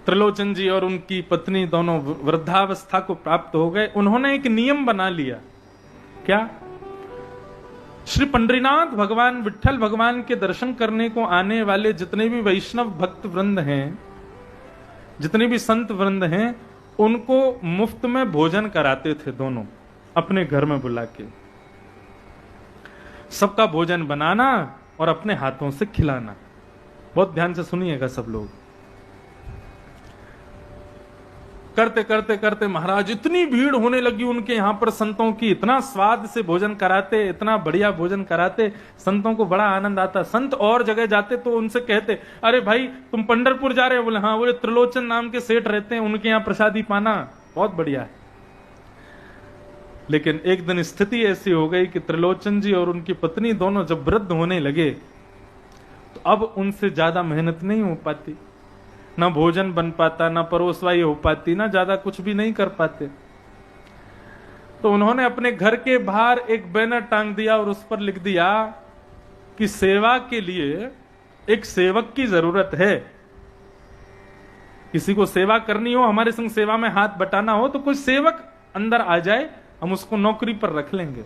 त्रिलोचन जी और उनकी पत्नी दोनों वृद्धावस्था को प्राप्त हो गए। उन्होंने एक नियम बना लिया। क्या? श्री पंडरीनाथ भगवान विट्ठल भगवान के दर्शन करने को आने वाले जितने भी वैष्णव भक्त वृंद हैं, जितने भी संत वृंद हैं, उनको मुफ्त में भोजन कराते थे दोनों, अपने घर में बुला के। सबका भोजन बनाना और अपने हाथों से खिलाना। बहुत ध्यान से सुनिएगा सब लोग। करते करते करते महाराज इतनी भीड़ होने लगी उनके यहां पर संतों की, इतना स्वाद से भोजन कराते, इतना बढ़िया भोजन कराते, संतों को बड़ा आनंद आता। संत और जगह जाते तो उनसे कहते, अरे भाई तुम पंढरपुर जा रहे हो? बोले हाँ। बोले त्रिलोचन नाम के सेठ रहते हैं, उनके यहाँ प्रसादी पाना बहुत बढ़िया है। लेकिन एक दिन स्थिति ऐसी हो गई कि त्रिलोचन जी और उनकी पत्नी दोनों जब वृद्ध होने लगे तो अब उनसे ज्यादा मेहनत नहीं हो पाती, ना भोजन बन पाता, ना परोसवाई हो पाती, ना ज्यादा कुछ भी नहीं कर पाते। तो उन्होंने अपने घर के बाहर एक बैनर टांग दिया और उस पर लिख दिया कि सेवा के लिए एक सेवक की जरूरत है। किसी को सेवा करनी हो, हमारे संग सेवा में हाथ बटाना हो, तो कोई सेवक अंदर आ जाए, हम उसको नौकरी पर रख लेंगे।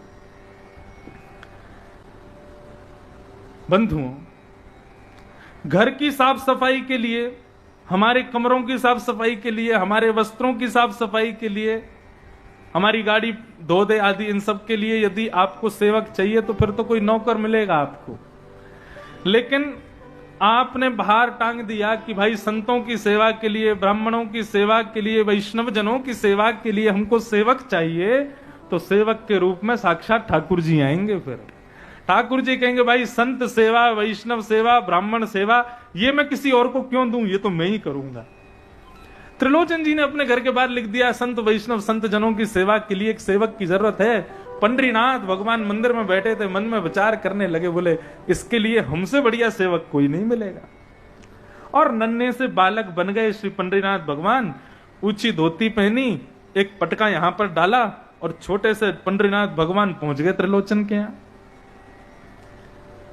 बंधुओं, घर की साफ सफाई के लिए, हमारे कमरों की साफ सफाई के लिए, हमारे वस्त्रों की साफ सफाई के लिए, हमारी गाड़ी धो दे आदि, इन सब के लिए यदि आपको सेवक चाहिए तो फिर तो कोई नौकर मिलेगा आपको। लेकिन आपने बाहर टांग दिया कि भाई संतों की सेवा के लिए, ब्राह्मणों की सेवा के लिए, वैष्णव जनों की सेवा के लिए हमको सेवक चाहिए, तो सेवक के रूप में साक्षात ठाकुर जी आएंगे। फिर ठाकुर जी कहेंगे भाई संत सेवा, वैष्णव सेवा, ब्राह्मण सेवा, ये मैं किसी और को क्यों दूं, ये तो मैं ही करूंगा। त्रिलोचन जी ने अपने घर के बाहर लिख दिया, संत वैष्णव संत जनों की सेवा के लिए एक सेवक की जरूरत है। पंडरीनाथ भगवान मंदिर में बैठे थे, मन में विचार करने लगे, बोले इसके लिए हमसे बढ़िया सेवक कोई नहीं मिलेगा। और नन्हे से बालक बन गए श्री पंडरीनाथ भगवान। ऊंची धोती पहनी, एक पटका यहां पर डाला और छोटे से पंडरीनाथ भगवान पहुंच गए त्रिलोचन के यहां।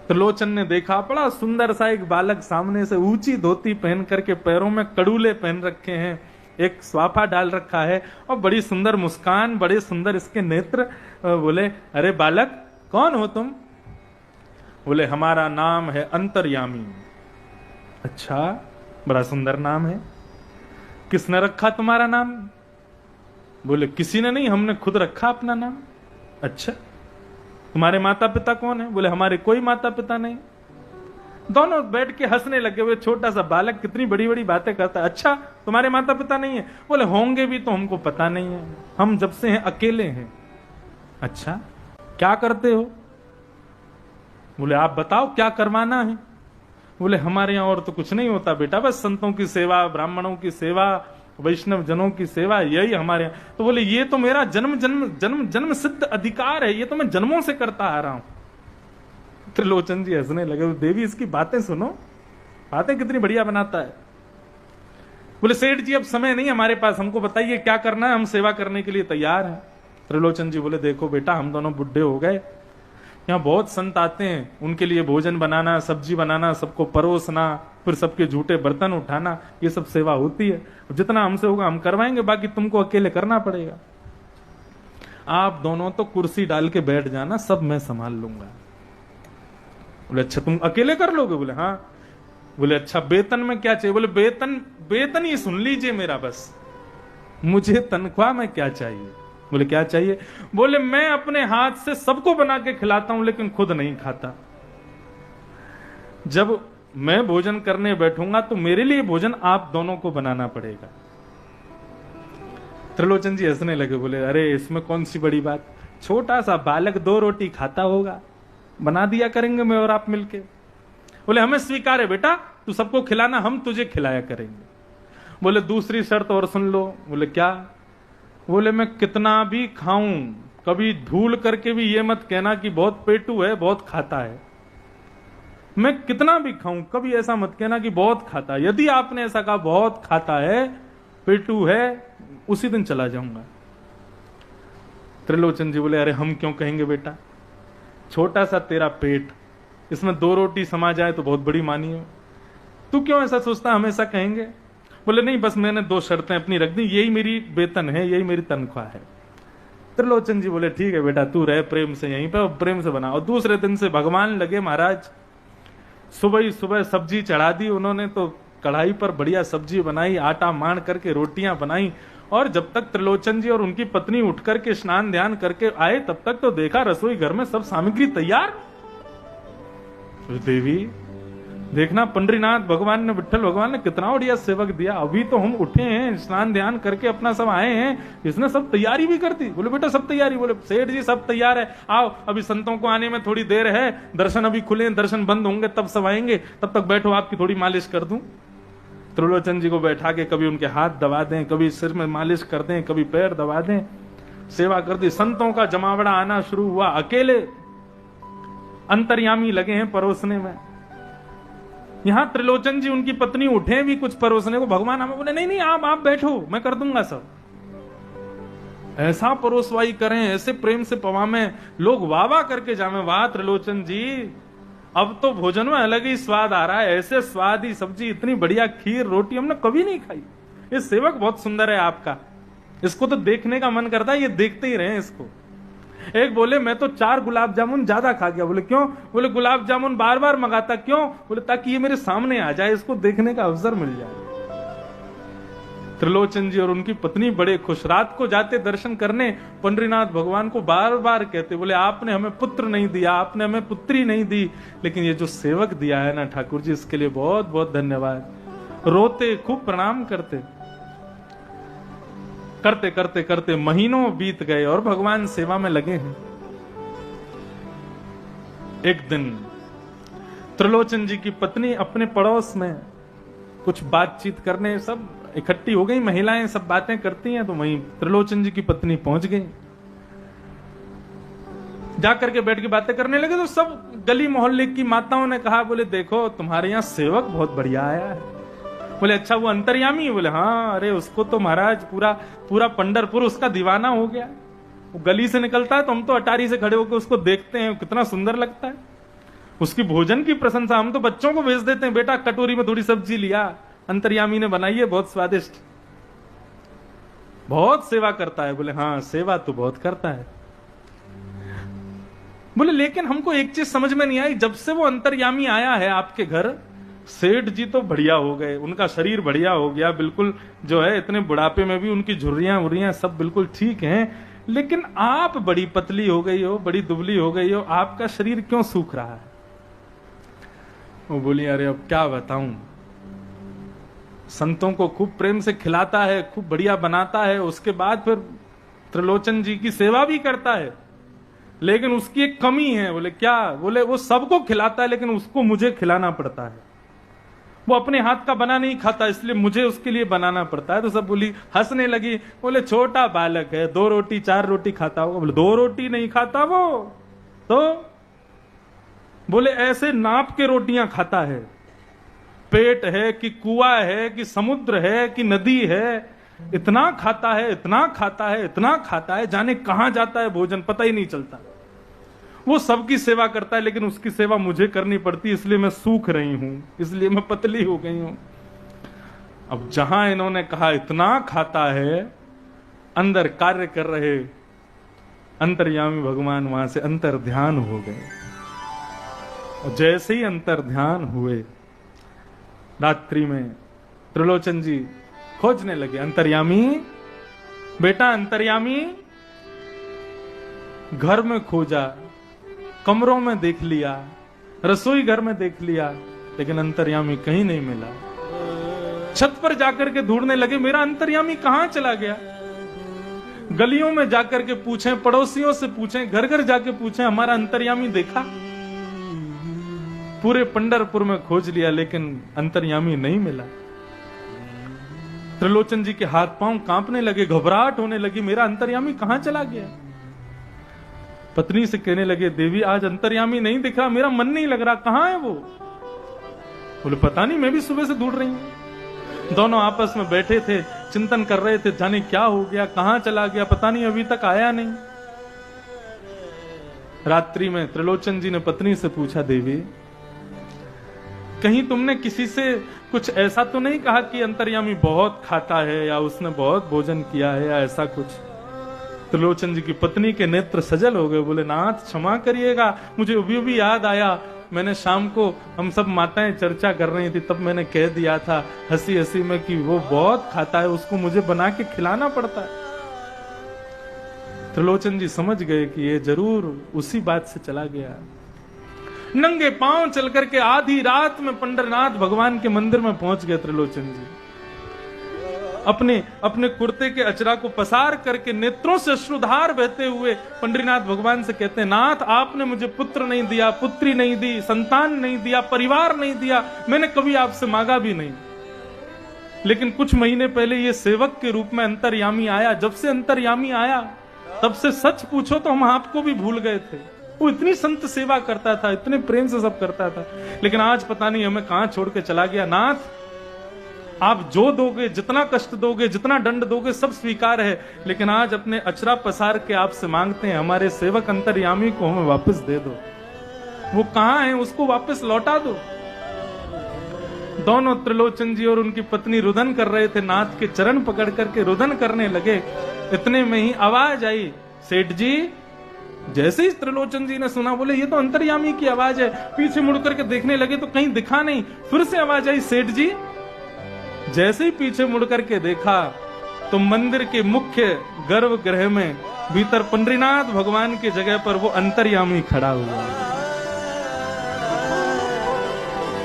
त्रिलोचन ने देखा, बड़ा सुंदर सा एक बालक सामने से, ऊंची धोती पहन करके, पैरों में कड़ूले पहन रखे हैं, एक स्वाफा डाल रखा है और बड़ी सुंदर मुस्कान, बड़े सुंदर इसके नेत्र। बोले अरे बालक कौन हो तुम? बोले हमारा नाम है अंतर्यामी। अच्छा, बड़ा सुंदर नाम है, किसने रखा तुम्हारा नाम? बोले किसी ने नहीं, हमने खुद रखा अपना नाम। अच्छा, तुम्हारे माता पिता कौन है? बोले हमारे कोई माता पिता नहीं। दोनों बैठ के हंसने लगे हुए। छोटा सा बालक कितनी बड़ी बड़ी बातें करता है। अच्छा, तुम्हारे माता पिता नहीं है? बोले होंगे भी तो हमको पता नहीं है, हम जब से हैं अकेले हैं। अच्छा, क्या करते हो? बोले आप बताओ क्या करवाना है? बोले हमारे यहां और तो कुछ नहीं होता बेटा, बस संतों की सेवा, ब्राह्मणों की सेवा, वैष्णव जनों की सेवा, यही हमारे यहाँ। तो बोले ये तो मेरा जन्म जन्म जन्म जन्म सिद्ध अधिकार है, ये तो मैं जन्मों से करता आ रहा हूं। त्रिलोचन जी हंसने लगे। देवी इसकी बातें सुनो, बातें कितनी बढ़िया बनाता है। बोले सेठ जी अब समय नहीं हमारे पास, हमको बताइए क्या करना है, हम सेवा करने के लिए तैयार हैं। त्रिलोचन जी बोले देखो बेटा, हम दोनों बुढ़े हो गए, यहाँ बहुत संत आते हैं, उनके लिए भोजन बनाना, सब्जी बनाना, सबको परोसना, फिर सबके झूठे बर्तन उठाना, ये सब सेवा होती है। जितना हमसे होगा हम करवाएंगे, बाकी तुमको अकेले करना पड़ेगा। आप दोनों तो कुर्सी डाल के बैठ जाना, सब मैं संभाल लूंगा। बोले अच्छा तुम अकेले कर लोगे? बोले हाँ। बोले अच्छा वेतन में क्या चाहिए? बोले वेतन ही सुन लीजिए मेरा, बस मुझे तनख्वाह में क्या चाहिए? बोले क्या चाहिए? बोले मैं अपने हाथ से सबको बना के खिलाता हूं लेकिन खुद नहीं खाता। जब मैं भोजन करने बैठूंगा तो मेरे लिए भोजन आप दोनों को बनाना पड़ेगा। त्रिलोचन जी हंसने लगे। बोले अरे इसमें कौन सी बड़ी बात, छोटा सा बालक 2 रोटी खाता होगा, बना दिया करेंगे मैं और आप मिलके। बोले हमें स्वीकार है बेटा, तू सबको खिलाना, हम तुझे खिलाया करेंगे। बोले दूसरी शर्त और सुन लो। बोले क्या? बोले मैं कितना भी खाऊं, कभी भूल करके भी ये मत कहना कि बहुत पेटू है, बहुत खाता है। मैं कितना भी खाऊं, कभी ऐसा मत कहना कि बहुत खाता है। यदि आपने ऐसा कहा बहुत खाता है, पेटू है, उसी दिन चला जाऊंगा। त्रिलोचन जी बोले अरे हम क्यों कहेंगे बेटा, छोटा सा तेरा पेट, इसमें 2 रोटी समा जाए तो बहुत बड़ी मानी हो, तू क्यों ऐसा सोचता हमेशा कहेंगे? बोले नहीं, बस मैंने 2 शर्तें अपनी रख दी, यही मेरी वेतन है, यही मेरी तनख्वाह है। त्रिलोचन जी बोले ठीक है बेटा, तू रह प्रेम से यहीं पे, प्रेम से बना। और दूसरे दिन से भगवान लगे महाराज, सुबह ही सुबह सब्जी चढ़ा दी उन्होंने, तो कढ़ाई पर बढ़िया सब्जी बनाई, आटा मान करके रोटियां बनाई। और जब तक त्रिलोचन जी और उनकी पत्नी उठ करके स्नान ध्यान करके आए, तब तक तो देखा रसोई घर में सब सामग्री तैयार। तो देवी देखना, पंडरीनाथ भगवान ने, विठ्ठल भगवान ने कितना बढ़िया सेवक दिया। अभी तो हम उठे हैं, स्नान ध्यान करके अपना सब आए हैं, इसने सब तैयारी भी कर दी। बोले बेटा सब तैयारी? बोले सेठ जी सब तैयार है, आओ, अभी संतों को आने में थोड़ी देर है, दर्शन अभी खुले, दर्शन बंद होंगे तब सब आएंगे, तब तक बैठो, आपकी थोड़ी मालिश कर दूं। त्रिलोचन जी को बैठा के कभी उनके हाथ दबा दें, कभी सिर में मालिश कर दें, कभी पैर दबा दें, सेवा कर दी। संतों का जमावड़ा आना शुरू हुआ, अकेले अंतर्यामी लगे हैं परोसने में। यहां त्रिलोचन जी उनकी पत्नी उठे भी कुछ परोसने को, भगवान हमें बोले नहीं नहीं आप बैठो, मैं कर दूंगा सब। ऐसा परोसवाई करें, ऐसे प्रेम से पवा में लोग वाह वाह करके जावे, वाह त्रिलोचन जी, अब तो भोजन में अलग ही स्वाद आ रहा है, ऐसे स्वाद ही सब्जी, इतनी बढ़िया खीर रोटी हमने कभी नहीं खाई। ये सेवक बहुत सुंदर है आपका, इसको तो देखने का मन करता है, ये देखते ही रहे इसको। एक बोले मैं तो 4 गुलाब जामुन ज्यादा खा गया। बोले क्यों? बोले गुलाब जामुन बार बार मंगाता, क्यों? बोले ताकि ये मेरे सामने आ जाए, इसको देखने का अवसर मिल जाए। त्रिलोचन जी और उनकी पत्नी बड़े खुश, रात को जाते दर्शन करने, पंडरीनाथ भगवान को बार बार कहते, बोले आपने हमें पुत्र नहीं दिया, आपने हमें पुत्री नहीं दी, लेकिन ये जो सेवक दिया है ना ठाकुर जी, इसके लिए बहुत बहुत धन्यवाद। रोते, खूब प्रणाम करते, करते करते करते महीनों बीत गए और भगवान सेवा में लगे हैं। एक दिन त्रिलोचन जी की पत्नी अपने पड़ोस में कुछ बातचीत करने, सब इकट्ठी हो गई, महिलाएं सब बातें करती हैं, तो वहीं त्रिलोचन जी की पत्नी पहुंच गई। जाकर के बैठ के बातें करने लगे, तो सब गली मोहल्ले की माताओं ने कहा, बोले देखो तुम्हारे यहाँ सेवक बहुत बढ़िया आया है। बोले अच्छा वो अंतर्यामी है? बोले हाँ, अरे उसको तो महाराज पूरा पंढरपुर उसका दीवाना हो गया। वो गली से निकलता है तो हम तो अटारी से खड़े होकर उसको देखते हैं, कितना सुंदर लगता है। उसकी भोजन की प्रशंसा, हम तो बच्चों को भेज देते हैं, बेटा कटोरी में थोड़ी सब्जी लिया, अंतर्यामी ने बनाई है, बहुत स्वादिष्ट, बहुत सेवा करता है। बोले हाँ सेवा तो बहुत करता है। बोले लेकिन हमको एक चीज समझ में नहीं आई, जब से वो अंतर्यामी आया है आपके घर, सेठ जी तो बढ़िया हो गए, उनका शरीर बढ़िया हो गया, बिल्कुल जो है इतने बुढ़ापे में भी उनकी झुर्रियां उर्रियां सब बिल्कुल ठीक हैं, लेकिन आप बड़ी पतली हो गई हो, बड़ी दुबली हो गई हो, आपका शरीर क्यों सूख रहा है? वो बोली अरे अब क्या बताऊं, संतों को खूब प्रेम से खिलाता है, खूब बढ़िया बनाता है, उसके बाद फिर त्रिलोचन जी की सेवा भी करता है, लेकिन उसकी एक कमी है। बोले क्या? बोले वो सबको खिलाता है लेकिन उसको मुझे खिलाना पड़ता है, वो अपने हाथ का बना नहीं खाता, इसलिए मुझे उसके लिए बनाना पड़ता है। तो सब बोली, हंसने लगी, बोले छोटा बालक है, 2 रोटी 4 रोटी खाता होगा। बोले 2 रोटी नहीं खाता वो तो, बोले ऐसे नाप के रोटियां खाता है, पेट है कि कुआं है कि समुद्र है कि नदी है, इतना खाता है, इतना खाता है, इतना खाता है, जाने कहां जाता है भोजन पता ही नहीं चलता। वो सबकी सेवा करता है लेकिन उसकी सेवा मुझे करनी पड़ती है, इसलिए मैं सूख रही हूं, इसलिए मैं पतली हो गई हूं। अब जहां इन्होंने कहा इतना खाता है, अंदर कार्य कर रहे अंतर्यामी भगवान वहां से अंतर ध्यान हो गए, और जैसे ही अंतर ध्यान हुए, रात्रि में त्रिलोचन जी खोजने लगे, अंतर्यामी बेटा, अंतर्यामी। घर में खोजा, कमरों में देख लिया, रसोई घर में देख लिया, लेकिन अंतर्यामी कहीं नहीं मिला। छत पर जाकर के ढूंढने लगे, मेरा अंतर्यामी कहां चला गया? गलियों में जाकर के पूछें, पड़ोसियों से पूछें, घर घर जाके पूछें, हमारा अंतर्यामी देखा? पूरे पंढरपुर में खोज लिया लेकिन अंतर्यामी नहीं मिला। त्रिलोचन जी के हाथ पांव कांपने लगे, घबराहट होने लगी, मेरा अंतर्यामी कहां चला गया? पत्नी से कहने लगे, देवी आज अंतर्यामी नहीं दिख रहा, मेरा मन नहीं लग रहा, कहां है वो? बोले पता नहीं, मैं भी सुबह से ढूंढ रही हूं। दोनों आपस में बैठे थे, चिंतन कर रहे थे, जाने क्या हो गया, कहां चला गया, पता नहीं अभी तक आया नहीं। रात्रि में त्रिलोचन जी ने पत्नी से पूछा, देवी कहीं तुमने किसी से कुछ ऐसा तो नहीं कहा कि अंतर्यामी बहुत खाता है या उसने बहुत भोजन किया है या ऐसा कुछ? त्रिलोचन जी की पत्नी के नेत्र सजल हो गए, बोले नाथ क्षमा करिएगा, मुझे अभी भी याद आया, मैंने शाम को हम सब माताएं चर्चा कर रही थी, तब मैंने कह दिया था हंसी हंसी में कि वो बहुत खाता है, उसको मुझे बना के खिलाना पड़ता है। त्रिलोचन जी समझ गए कि ये जरूर उसी बात से चला गया। नंगे पांव चल करके आधी रात में पंडरनाथ भगवान के मंदिर में पहुंच गए त्रिलोचन जी। अपने कुर्ते के अचरा को पसार करके नेत्रों से अश्रुधार बहते हुए पंडरीनाथ भगवान से कहते हैं, नाथ आपने मुझे पुत्र नहीं दिया, पुत्री नहीं दी, संतान नहीं दिया, परिवार नहीं दिया, मैंने कभी आपसे मांगा भी नहीं, लेकिन कुछ महीने पहले ये सेवक के रूप में अंतर्यामी आया। जब से अंतर्यामी आया तब से सच पूछो तो हम आपको भी भूल गए थे। वो इतनी संत सेवा करता था, इतने प्रेम से सब करता था, लेकिन आज पता नहीं हमें कहां छोड़ के चला गया। नाथ आप जो दोगे, जितना कष्ट दोगे, जितना दंड दोगे, सब स्वीकार है, लेकिन आज अपने अचरा पसार के आपसे मांगते हैं, हमारे सेवक अंतर्यामी को हमें वापस दे दो। वो कहां है, उसको वापस लौटा दो। दोनों त्रिलोचन जी और उनकी पत्नी रुदन कर रहे थे, नाथ के चरण पकड़ करके रुदन करने लगे। इतने में ही आवाज आई, सेठ जी। जैसे ही त्रिलोचन जी ने सुना, बोले ये तो अंतर्यामी की आवाज है। पीछे मुड़ करके देखने लगे तो कहीं दिखा नहीं। फिर से आवाज आई, सेठ जी। जैसे ही पीछे मुड़ करके देखा तो मंदिर के मुख्य गर्भगृह में भीतर पंडरीनाथ भगवान की जगह पर वो अंतर्यामी खड़ा हुआ।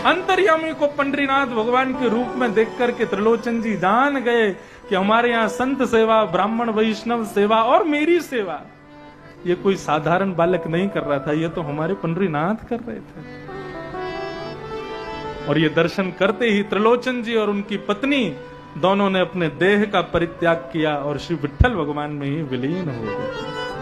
अंतर्यामी को पंडरीनाथ भगवान के रूप में देख करके त्रिलोचन जी जान गए कि हमारे यहाँ संत सेवा, ब्राह्मण वैष्णव सेवा और मेरी सेवा ये कोई साधारण बालक नहीं कर रहा था, ये तो हमारे पंडरीनाथ कर रहे थे। और ये दर्शन करते ही त्रिलोचन जी और उनकी पत्नी दोनों ने अपने देह का परित्याग किया और श्री विट्ठल भगवान में ही विलीन हो गए।